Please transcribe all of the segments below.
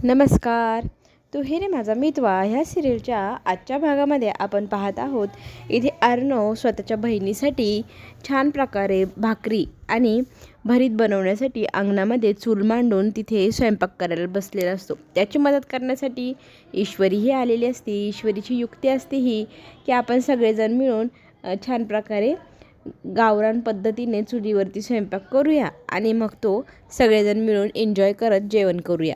नमस्कार. तू हे रे माझा मितवा ह्या सिरियलच्या आजच्या भागामध्ये आपण पाहत आहोत. इथे अर्णव स्वतःच्या बहिणीसाठी छान प्रकारे भाकरी आणि भरीत बनवण्यासाठी अंगणामध्ये चूल मांडून तिथे स्वयंपाक करायला बसलेला असतो. त्याची मदत करण्यासाठी ईश्वरीही आलेली असते. ईश्वरीची युक्ती असते ही की आपण सगळेजण मिळून छान प्रकारे गावरान पद्धतीने चुलीवरती स्वयंपाक करूया आणि मग तो सगळेजण मिळून एन्जॉय करत जेवण करूया.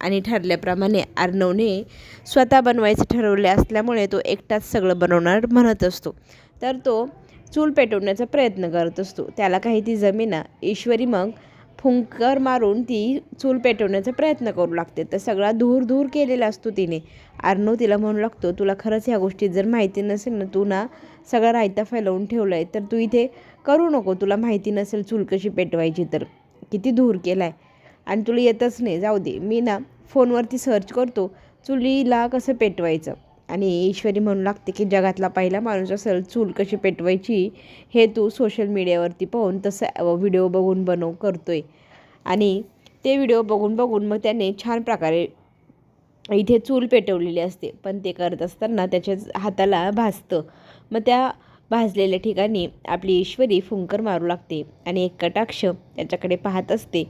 आणि ठरल्याप्रमाणे अर्णवने स्वतः बनवायचं ठरवले असल्यामुळे तो एकटाच सगळं बनवणार म्हणत असतो. तर तो चूल पेटवण्याचा प्रयत्न करत असतो. त्याला काही ती जमेना. ईश्वरी मग फुंकर मारून ती चूल पेटवण्याचा प्रयत्न करू लागते. तर सगळा धूर धूर केलेला असतो तिने. अर्णव तिला म्हणू लागतो, तुला खरंच ह्या गोष्टीत जर माहिती नसेल ना, तू ना सगळा रायता फैलवून ठेवला आहे, तर तू इथे करू नको. तुला माहिती नसेल चूल कशी पेटवायची, तर किती धूर केला आहे आणि तुला येतच नाही. जाऊ दे, मी ना फोनवरती सर्च करतो चुलीला कसं पेटवायचं. आणि ईश्वरी म्हणू लागते की जगातला पहिला माणूस असेल चूल कशी पेटवायची हे तू सोशल मीडियावरती पाहून तसं व्हिडिओ बघून करतोय. आणि ते व्हिडिओ बघून मग त्याने छान प्रकारे इथे चूल पेटवलेली असते. पण ते करत असताना त्याच्या हाताला भाजतं. मग त्या भाजलेल्या ठिकाणी आपली ईश्वरी फुंकर मारू लागते आणि एक कटाक्ष त्याच्याकडे पाहत असते.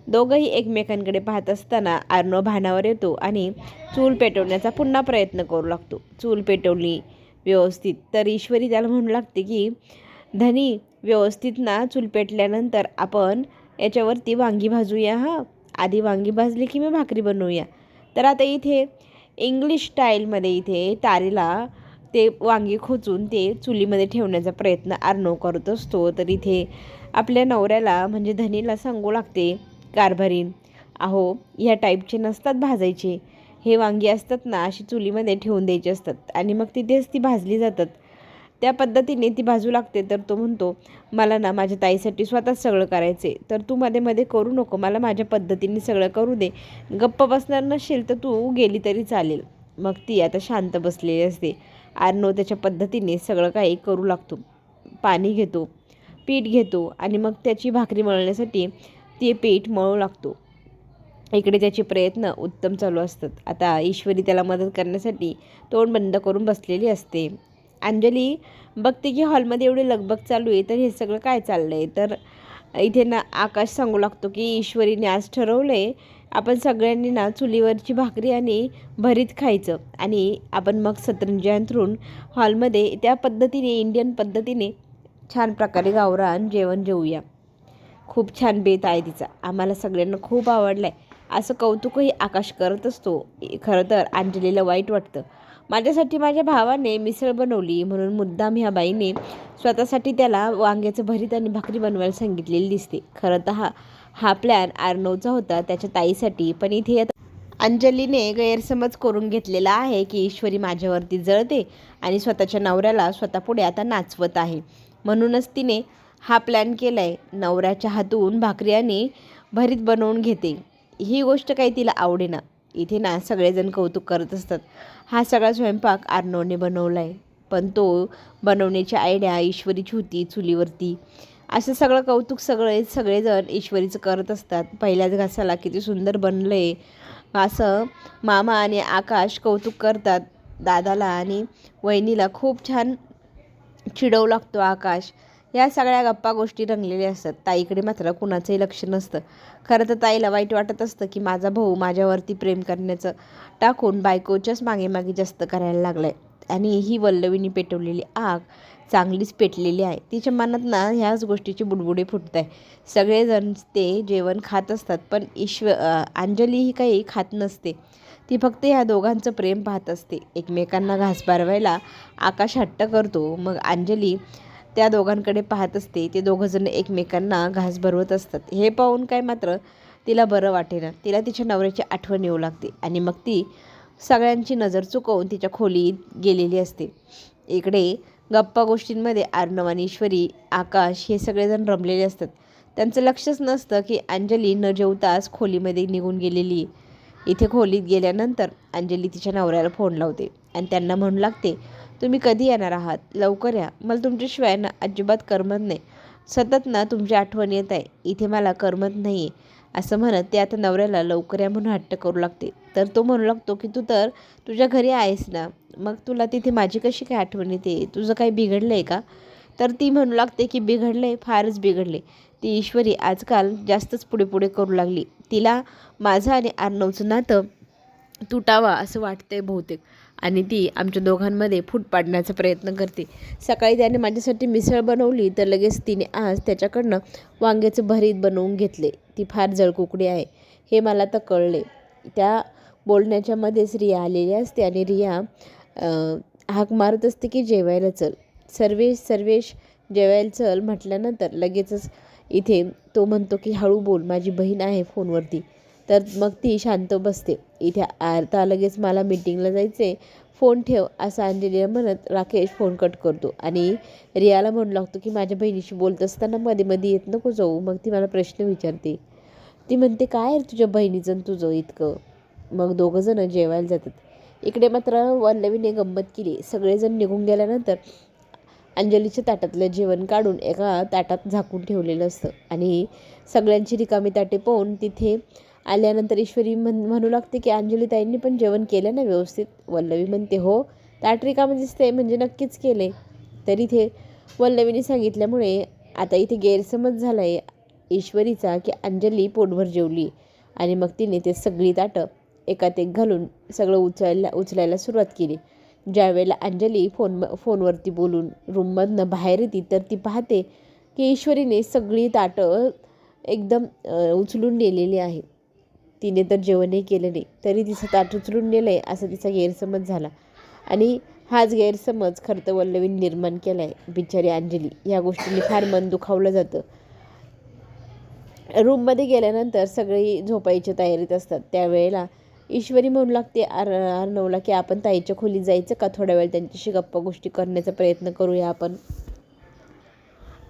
दोघंही एकमेकांकडे पाहत असताना अर्णव भानावर येतो आणि चूल पेटवण्याचा पुन्हा प्रयत्न करू लागतो. चूल पेटवली व्यवस्थित तर ईश्वरी त्याला म्हणू लागते की धनी, व्यवस्थित ना चूल पेटल्यानंतर आपण याच्यावरती वांगी भाजूया. आधी वांगी भाजली की मी भाकरी बनवूया. तर आता इथे इंग्लिश स्टाईलमध्ये इथे तारेला ते वांगी खोचून ते चुलीमध्ये ठेवण्याचा प्रयत्न अर्णव करत असतो. तर इथे आपल्या नवऱ्याला म्हणजे धनीला सांगू लागते कारभारीन, अहो ह्या टाईपचे नसतात भाजायचे, हे वांगी असतात ना अशी चुलीमध्ये ठेवून द्यायचे असतात आणि मग तिथेच ती भाजली जातात. त्या पद्धतीने ती भाजू लागते. तर तो म्हणतो, मला ना माझ्या ताईसाठी स्वतःच सगळं करायचे, तर तू मध्ये मध्ये करू नको, मला माझ्या पद्धतीने सगळं करू दे. गप्प बसणार नसेल तर तू गेली तरी चालेल. मग ती आता शांत बसलेली असते. अर्णव त्याच्या पद्धतीने सगळं काही करू लागतो. पाणी घेतो, पीठ घेतो आणि मग त्याची भाकरी मळण्यासाठी ते पीठ मळू लागतो. इकडे त्याचे प्रयत्न उत्तम चालू असतात. आता ईश्वरी त्याला मदत करण्यासाठी तोंड बंद करून बसलेली असते. अंजली बघते की हॉलमध्ये एवढी लगबग चालू आहे, तर हे सगळं काय चाललं आहे. तर इथे ना आकाश सांगू लागतो की ईश्वरीने आज ठरवलं आहे आपण सगळ्यांनी ना चुलीवरची भाकरी आणि भरीत खायचं आणि आपण मग सतरंजी अंथरून हॉलमध्ये त्या पद्धतीने इंडियन पद्धतीने छान प्रकारे गावरान जेवण जेवूया. खूप छान बेत आहे तिचा, आम्हाला सगळ्यांना खूप आवडलं आहे, असं कौतुकही आकाश करत असतो. खरं तर अंजलीला वाईट वाटतं. माझ्यासाठी माझ्या भावाने मिसळ बनवली म्हणून मुद्दाम ह्या बाईने स्वतःसाठी त्याला वांग्याचं भरीत आणि भाकरी बनवायला सांगितलेली दिसते. खरं तर हा प्लॅन अर्णवचा होता त्याच्या ताईसाठी. पण इथे आता अंजलीने गैरसमज करून घेतलेला आहे की ईश्वरी माझ्यावरती जळते आणि स्वतःच्या नवऱ्याला स्वतःपुढे आता नाचवत आहे. म्हणूनच तिने हा प्लॅन केला आहे. नवऱ्याच्या हातून भाकरी आणि भरीत बनवून घेते. ही गोष्ट काही तिला आवडेना. इथे ना सगळेजण कौतुक करत असतात, हा सगळा स्वयंपाक अर्णवने बनवला आहे. पण तो बनवण्याची आयडिया ईश्वरीची होती चुलीवरती. असं सगळं कौतुक सगळेजण ईश्वरीचं करत असतात. पहिल्याच घासाला किती सुंदर बनलं आहे असं मामा आणि आकाश कौतुक करतात. दादाला आणि वहिनीला खूप छान चिडवू लागतो आकाश. या सगळ्या गप्पा गोष्टी रंगलेल्या असतात. ताईकडे मात्र कुणाचंही लक्ष नसतं. खरं तर ताईला वाईट वाटत असतं की माझा भाऊ माझ्यावरती प्रेम करण्याचं टाकून बायकोच्याच मागे मागे जास्त करायला लागला आहे आणि ही वल्लवीने पेटवलेली आग चांगलीच पेटलेली आहे. तिच्या मनात ना ह्याच गोष्टीची बुडबुडे फुटत आहे. सगळेजण ते जेवण खात असतात पण अंजली ही काही खात नसते. ती फक्त ह्या दोघांचं प्रेम पाहत असते. एकमेकांना घास भरवायला आकाश हट्ट करतो, मग अंजली त्या दोघांकडे पाहत असते. ते दोघंजण एकमेकांना घास भरवत असतात. हे पाहून काय मात्र तिला बरं वाटेना. तिला तिच्या नवऱ्याची आठवण येऊ लागते आणि मग ती सगळ्यांची नजर चुकवून तिच्या खोलीत गेलेली असते. इकडे गप्पा गोष्टींमध्ये अर्णव आणि ईश्वरी, आकाश हे सगळेजण रमलेले असतात. त्यांचं लक्षच नसतं की अंजली न जेवताच खोलीमध्ये निघून गेलेली. इथे खोलीत गेल्यानंतर अंजली तिच्या नवऱ्याला फोन लावते आणि त्यांना म्हणू लागते, तुम्ही कधी येणार आहात, लवकर या, मला तुमच्याशिवाय ना अजिबात करमत नाही. सतत ना तुमची आठवण येत आहे. इथे मला करमत नाही आहे. असं म्हणत ते आता नवऱ्याला लवकर या म्हणून हट्ट करू लागते. तर तो म्हणू लागतो की तू तर तुझ्या घरी आहेस ना, मग तुला तिथे माझी कशी काय आठवण येते, तुझं काही बिघडलं आहे का? तर ती म्हणू लागते की बिघडले, फारच बिघडले. ती ईश्वरी आजकाल जास्तच पुढे पुढे करू लागली. तिला माझं आणि अर्णवचं नातं तुटावा असं वाटतंय बहुतेक, आणि ती आमच्या दोघांमध्ये फूट पाडण्याचा प्रयत्न करते. सकाळी त्याने माझ्यासाठी मिसळ बनवली तर लगेच तिने आज त्याच्याकडनं वांग्याचं भरीत बनवून घेतले. ती फार जळकुकडी आहे हे मला तर कळले. त्या बोलण्याच्या मध्येच रिया आलेली असते आणि रिया हाक मारत असते की जेवायला चल. सर्वेश जेवायला चल म्हटल्यानंतर लगेचच इथे तो म्हणतो की हळू बोल, माझी बहीण आहे फोनवरती. तर मग ती शांत बसते. इथे आता लगेच मला मीटिंगला जायचे, फोन ठेव असं अंजलीला म्हणत राकेश फोन कट करतो आणि रियाला म्हणू लागतो की माझ्या बहिणीशी बोलत असताना मध्ये मध्ये येत नको जाऊ. मग ती मला प्रश्न विचारते. ती म्हणते काय तुझ्या बहिणीचं तुझं इतकं. मग दोघंजणं जेवायला जातात. इकडे मात्र वल्लवीने गंमत केली. सगळेजण निघून गेल्यानंतर अंजलीच्या ताटातलं जेवण काढून एका ताटात झाकून ठेवलेलं असतं आणि सगळ्यांची रिकामी ताटे पाहून तिथे आल्यानंतर ईश्वरी म्हणू लागते की अंजलीताईंनी पण जेवण केलं ना व्यवस्थित. वल्लवी म्हणते हो, ताट रिकामी दिसते म्हणजे नक्कीच केले. तर इथे वल्लवीने सांगितल्यामुळे आता इथे गैरसमज झाला आहे ईश्वरीचा की अंजली पोटभर जेवली आणि मग तिने ते सगळी ताटं एकात एक घालून सगळं उचलायला सुरुवात केली. ज्यावेळेला अंजली फोनवरती बोलून रूममधनं बाहेर येते तर ती पाहते की ईश्वरीने सगळी ताटं एकदम उचलून नेलेली आहे. तिने तर जेवणही केलं नाही तरी तिचं ताट उचलून नेलं आहे असा तिचा गैरसमज झाला. आणि हाच गैरसमज खरं तर वल्लवीने निर्माण केला आहे. बिचारी अंजली या गोष्टीने फार मन दुखावलं जातं. रूममध्ये गेल्यानंतर सगळी झोपायच्या तयारीत असतात. त्यावेळेला ईश्वरी म्हणू लागते अर्णवला की आपण ताईच्या खोलीत जायचं का, थोड्या वेळ त्यांच्याशी गप्पा गोष्टी करण्याचा प्रयत्न करूया आपण.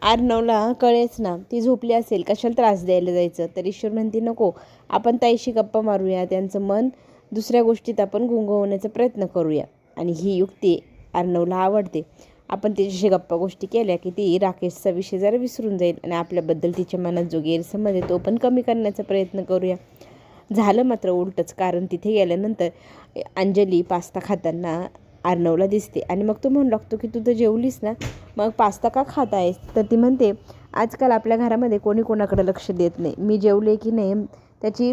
अर्णवला कळेच ना ती झोपली असेल, कशाला त्रास द्यायला जायचं. तर ईश्वर म्हणते नको, आपण ताईशी गप्पा मारूया, त्यांचं मन दुसऱ्या गोष्टीत आपण गुंगवण्याचा प्रयत्न करूया. आणि ही युक्ती अर्णवला आवडते. आपण तिच्याशी गप्पा गोष्टी केल्या की ती राकेशचा विषय जरा विसरून जाईल आणि आपल्याबद्दल तिच्या मनात जो गैरसमज आहे तो पण कमी करण्याचा प्रयत्न करूया. झालं मात्र उलटंच, कारण तिथे गेल्यानंतर अंजली पास्ता खाताना अर्णवला दिसते आणि मग तो म्हणू लागतो की तू तर जेवलीस ना, मग पास्ता का खात आहेस. तर ती म्हणते आजकाल आपल्या घरामध्ये कोणी कोणाकडे लक्ष देत नाही. मी जेवले की नाही त्याची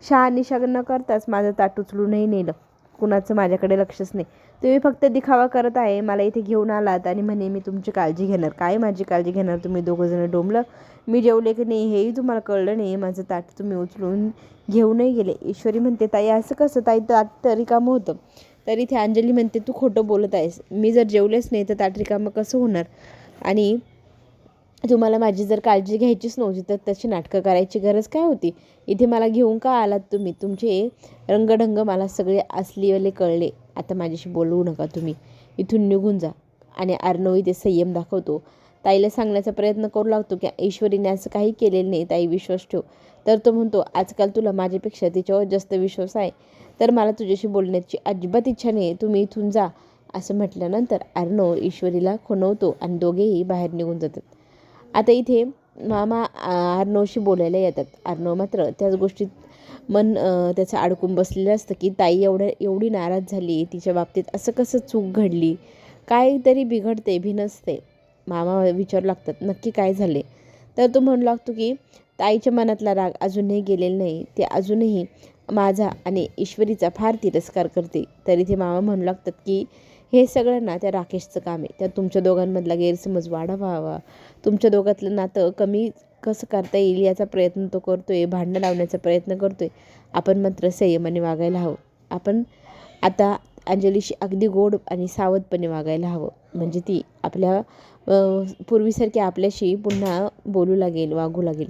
शहानिशा न करताच माझं ताट उचलूनही नेलं. कुणाचं माझ्याकडे लक्षच नाही. तुम्ही फक्त दिखावा करत आहे. मला इथे घेऊन आलात आणि म्हणे मी तुमची काळजी घेणार. काय माझी काळजी घेणार तुम्ही दोघंजणं डोंबलं. मी जेवले की नाही हेही तुम्हाला कळलं नाही. माझं ताट तुम्ही उचलून घेऊनही गेले. ईश्वरी म्हणते ताई असं कसं, ताई ताट तर रिकामं होतं. तर इथे अंजली म्हणते तू खोटं बोलत आहेस. मी जर जेवलेच नाही तर ताट रिकामं कसं होणार. आणि तुम्हाला माझी जर काळजी घ्यायचीच नव्हती तर तशी नाटकं करायची गरज काय होती. इथे मला घेऊन का आलात तुम्ही. तुमचे रंगढंग मला सगळे असलीवाले कळले. आता माझ्याशी बोलवू नका तुम्ही, इथून निघून जा. आणि अर्णव इथे संयम दाखवतो. ताईला सांगण्याचा प्रयत्न करू लागतो की ईश्वरीने असं काही केलेलं नाही, ताई विश्वास ठेव. तर तो म्हणतो आजकाल तुला माझ्यापेक्षा तिच्यावर जास्त विश्वास आहे, तर मला तुझ्याशी बोलण्याची अजिबात इच्छा नाही, तुम्ही इथून जा. असं म्हटल्यानंतर अर्णव ईश्वरीला खुणवतो आणि दोघेही बाहेर निघून जातात. आता इथे मामा अर्णवशी बोलायला येतात. अर्णव मात्र त्याच गोष्टीत मन त्याचं अडकून बसलेलं असतं की ताई एवढी नाराज झाली, तिच्या बाबतीत असं कसं चूक घडली, काहीतरी बिघडते भिनसते. मामा विचारू लागतात नक्की काय झाले. तर तो म्हणू लागतो की ताईच्या मनातला राग अजूनही गेलेला नाही, ते अजूनही माझा आणि ईश्वरीचा फार तिरस्कार करते. तरी ते मामा म्हणू लागतात की हे सगळं ना त्या राकेशचं काम आहे. त्यात तुमच्या दोघांमधला गैरसमज वाढावा हवा, तुमच्या दोघातलं नातं कमी कसं करता येईल याचा प्रयत्न तो करतोय, भांडणं लावण्याचा प्रयत्न करतोय. आपण मात्र संयमाने वागायला हवं. आपण आता अंजलीशी अगदी गोड आणि सावधपणे वागायला हवं, म्हणजे ती आपल्या पूर्वीसारखी आपल्याशी पुन्हा बोलू लागेल, वागू लागेल.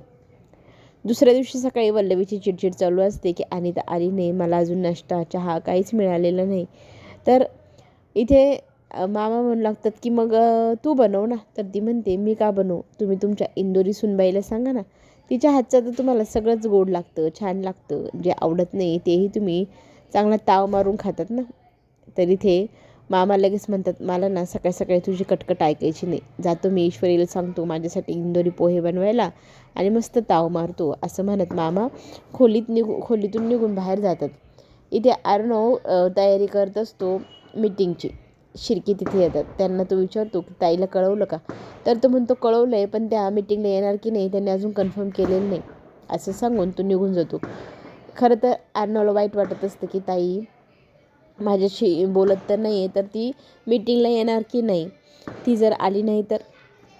दुसऱ्या दिवशी सकाळी वल्लवीची चिडचिड चालू असते की अनिता आली नाही, मला अजून नाश्ता चहा काहीच मिळालेलं नाही. तर इथे मामा म्हणू लागतात की मग तू बनव ना. तर ती म्हणते मी का बनवू, तुम्ही तुमच्या इंदोरी सुनबाईला सांगा ना, तिच्या हातचं तर तुम्हाला सगळंच गोड लागतं, छान लागतं. जे आवडत नाही तेही तुम्ही चांगला ताव मारून खातात ना. तर इथे मामा लगेच म्हणतात, मला ना सकाळी सकाळी तुझी कटकट ऐकायची नाही. जातो मी ईश्वरीला सांगतो माझ्यासाठी इंदोरी पोहे बनवायला आणि मस्त ताव मारतो, असं म्हणत मामा खोलीतून निघून बाहेर जातात. इथे अर्णव तयारी करत असतो मीटिंगची. शिर्के तिथे येतात. त्यांना तो विचारतो की ताईला कळवलं का? तर तो म्हणतो कळवलं आहे, पण त्या मीटिंगला येणार की नाही त्यांनी अजून कन्फर्म केलेलं नाही, असं सांगून तो निघून जातो. खरं तर अर्णवला वाईट वाटत असतं की ताई माझ्याशी बोलत तर नाही आहे, तर ती मीटिंगला येणार की नाही. ती जर आली नाही तर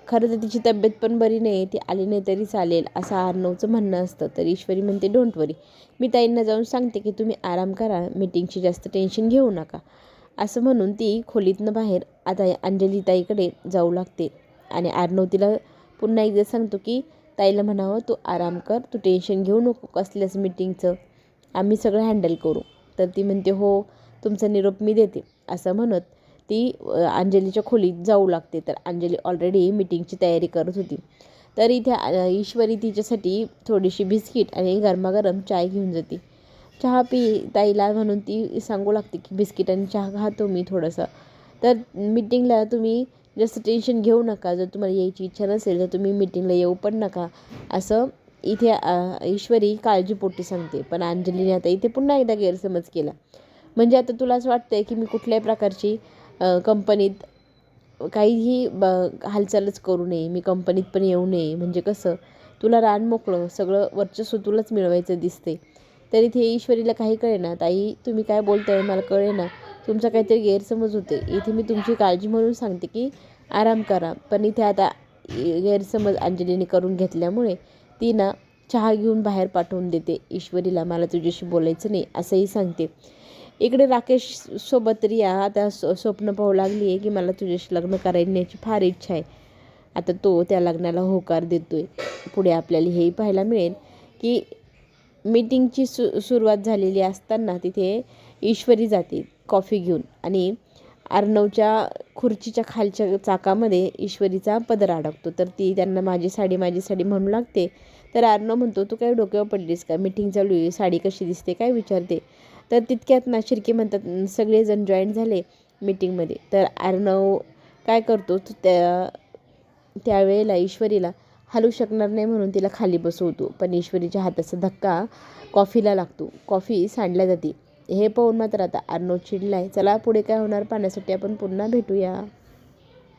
खरं तर तिची तब्येत पण बरी नाही, ती आली नाही तरी चालेल असं अर्णवचं म्हणणं असतं. तर ईश्वरी म्हणते डोंट वरी, मी ताईंना जाऊन सांगते की तुम्ही आराम करा, मीटिंगची जास्त टेन्शन घेऊ नका. असं म्हणून ती खोलीतनं बाहेर आता अंजली ताईकडे जाऊ लागते आणि अर्णव तिला पुन्हा एकदा सांगतो की ताईला म्हणावं तू आराम कर, तू टेन्शन घेऊ नको कसल्याच मीटिंगचं, आम्ही सगळं हँडल करू. तर ती म्हणते हो, तुमचा निरोप मी देते, असं म्हणत ती अंजलीच्या खोलीत जाऊ लागते. तर अंजली ऑलरेडी मीटिंगची तयारी करत होती. तर इथे ईश्वरी तिच्यासाठी थोडीशी बिस्किट आणि गरमागरम चाय घेऊन जाते. चहा पी ताईला म्हणून ती सांगू लागते की बिस्किट आणि चहा खातो मी थोडंसं. तर मीटिंगला तुम्ही जास्त टेन्शन घेऊ नका, जर तुम्हाला यायची इच्छा नसेल तर तुम्ही मीटिंगला येऊ पण नका, असं इथे ईश्वरी काळजीपोटी सांगते. पण अंजलीने आता इथे पुन्हा एकदा गैरसमज केला. म्हणजे आता तुला असं वाटतं आहे की मी कुठल्याही प्रकारची कंपनीत काहीही हालचालच करू नये, मी कंपनीत पण येऊ नये, म्हणजे कसं तुला रान मोकळं सगळं वर्चस्व तुलाच मिळवायचं दिसते. तर इथे ईश्वरीला काही कळेना. ताई तुम्ही काय बोलताय मला कळेना, तुमचा काहीतरी गैरसमज होते. इथे मी तुमची काळजी म्हणून सांगते की आराम करा. पण इथे आता गैरसमज अंजलीने करून घेतल्यामुळे ती ना चहा घेऊन बाहेर पाठवून देते ईश्वरीला, मला तुझ्याशी बोलायचं नाही असंही सांगते. इकडे राकेश सोबत रिया आता स्वप्न पाहू लागली आहे की मला तुझ्याशी लग्न करण्याची फार इच्छा आहे. आता तो त्या लग्नाला होकार देतोय. पुढे आपल्याला हेही पाहायला मिळेल की मीटिंगची सुरुवात झालेली असताना तिथे ईश्वरी जाते कॉफी घेऊन आणि अर्णवच्या खुर्चीच्या खालच्या चाकामध्ये ईश्वरीचा पदर अडकतो. तर ती त्यांना माझी साडी म्हणू लागते. तर अर्णव म्हणतो तू काय डोक्यावर पडलीस का, मीटिंग चालू आहे, साडी कशी दिसते काय विचारते. तर तितक्यात ना शिर्के म्हणतात सगळेजण जॉईन झाले मीटिंगमध्ये. तर अर्णव काय करतो त्यावेळेला ईश्वरीला हलू शकणार नाही म्हणून तिला खाली बसवतो. पण ईश्वरीच्या हाताचा धक्का कॉफीला लागतो, कॉफी सांडल्या जाते. हे पाहून मात्र आता अर्णव चिडलाय. चला पुढे काय होणार पाहण्यासाठी आपण पुन्हा भेटूया.